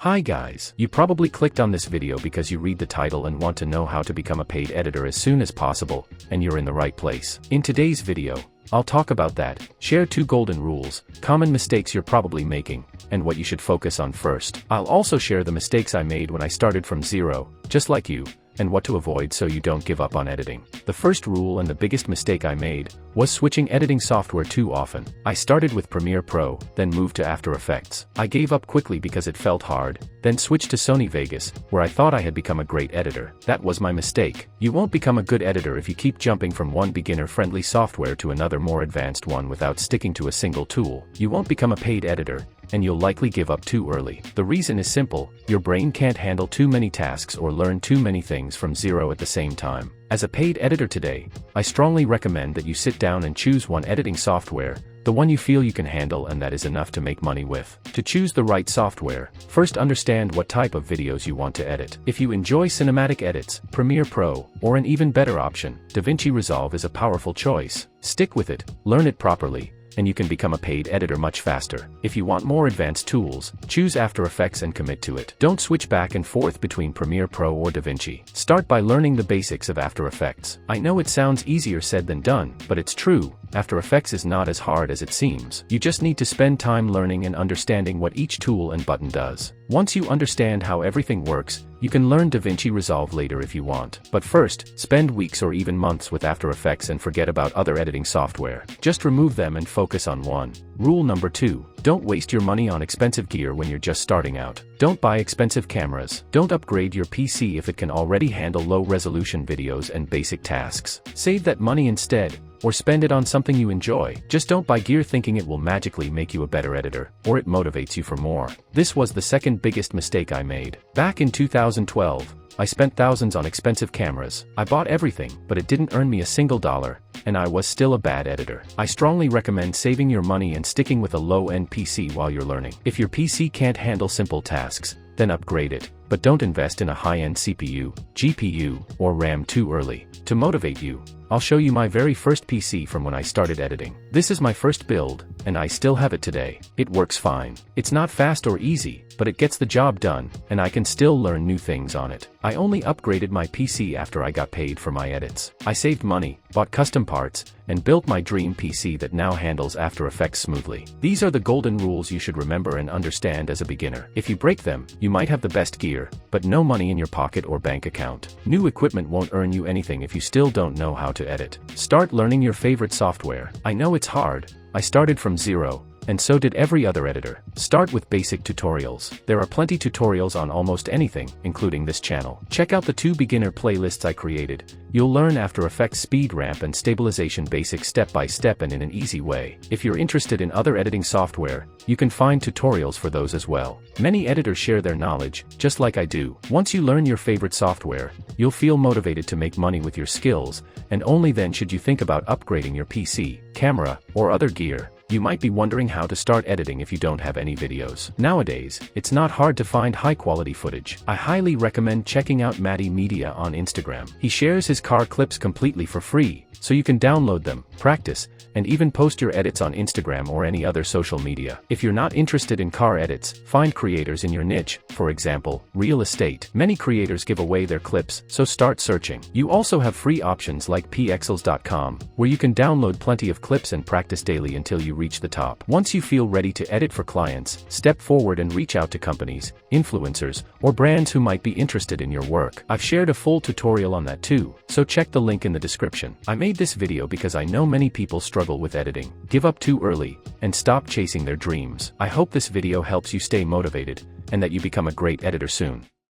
Hi guys, you probably clicked on this video because you read the title and want to know how to become a paid editor as soon as possible, and you're in the right place. In today's video, I'll talk about that, share 2 golden rules, common mistakes you're probably making, and what you should focus on first. I'll also share the mistakes I made when I started from zero, just like you, and what to avoid so you don't give up on editing. The first rule and the biggest mistake I made was switching editing software too often. I started with Premiere Pro, then moved to After Effects. I gave up quickly because it felt hard, then switched to Sony Vegas, where I thought I had become a great editor. That was my mistake. You won't become a good editor if you keep jumping from one beginner-friendly software to another more advanced one without sticking to a single tool. You won't become a paid editor, and you'll likely give up too early. The reason is simple: your brain can't handle too many tasks or learn too many things from zero at the same time. As a paid editor today, I strongly recommend that you sit down and choose one editing software, the one you feel you can handle and that is enough to make money with. To choose the right software, first understand what type of videos you want to edit. If you enjoy cinematic edits, Premiere Pro, or an even better option, DaVinci Resolve is a powerful choice. Stick with it, learn it properly, and you can become a paid editor much faster. If you want more advanced tools, choose After Effects and commit to it. Don't switch back and forth between Premiere Pro or DaVinci. Start by learning the basics of After Effects. I know it sounds easier said than done, but it's true. After Effects is not as hard as it seems. You just need to spend time learning and understanding what each tool and button does. Once you understand how everything works, you can learn DaVinci Resolve later if you want. But first, spend weeks or even months with After Effects and forget about other editing software. Just remove them and focus on one. Rule number 2. Don't waste your money on expensive gear when you're just starting out. Don't buy expensive cameras. Don't upgrade your PC if it can already handle low-resolution videos and basic tasks. Save that money instead, or spend it on something you enjoy. Just don't buy gear thinking it will magically make you a better editor, or it motivates you for more. This was the second biggest mistake I made. Back in 2012, I spent thousands on expensive cameras. I bought everything, but it didn't earn me a single dollar, and I was still a bad editor. I strongly recommend saving your money and sticking with a low-end PC while you're learning. If your PC can't handle simple tasks, then upgrade it, but don't invest in a high-end CPU, GPU, or RAM too early. To motivate you, I'll show you my very first PC from when I started editing. This is my first build, and I still have it today. It works fine. It's not fast or easy, but it gets the job done, and I can still learn new things on it. I only upgraded my PC after I got paid for my edits. I saved money, bought custom parts, and built my dream PC that now handles After Effects smoothly. These are the golden rules you should remember and understand as a beginner. If you break them, you might have the best gear, but no money in your pocket or bank account. New equipment won't earn you anything if you still don't know how to edit. Start learning your favorite software. I know it's hard. I started from zero, and so did every other editor. Start with basic tutorials. There are plenty tutorials on almost anything, including this channel. Check out the 2 beginner playlists I created. You'll learn After Effects speed ramp and stabilization basics step by step and in an easy way. If you're interested in other editing software, you can find tutorials for those as well. Many editors share their knowledge, just like I do. Once you learn your favorite software, you'll feel motivated to make money with your skills, and only then should you think about upgrading your PC, camera, or other gear. You might be wondering how to start editing if you don't have any videos. Nowadays, it's not hard to find high-quality footage. I highly recommend checking out Matty Media on Instagram. He shares his car clips completely for free, so you can download them, practice, and even post your edits on Instagram or any other social media. If you're not interested in car edits, find creators in your niche, for example, real estate. Many creators give away their clips, so start searching. You also have free options like pxels.com, where you can download plenty of clips and practice daily until you reach the top. Once you feel ready to edit for clients, step forward and reach out to companies, influencers, or brands who might be interested in your work. I've shared a full tutorial on that too, so check the link in the description. I made this video because I know many people struggle with editing, give up too early, and stop chasing their dreams. I hope this video helps you stay motivated, and that you become a great editor soon.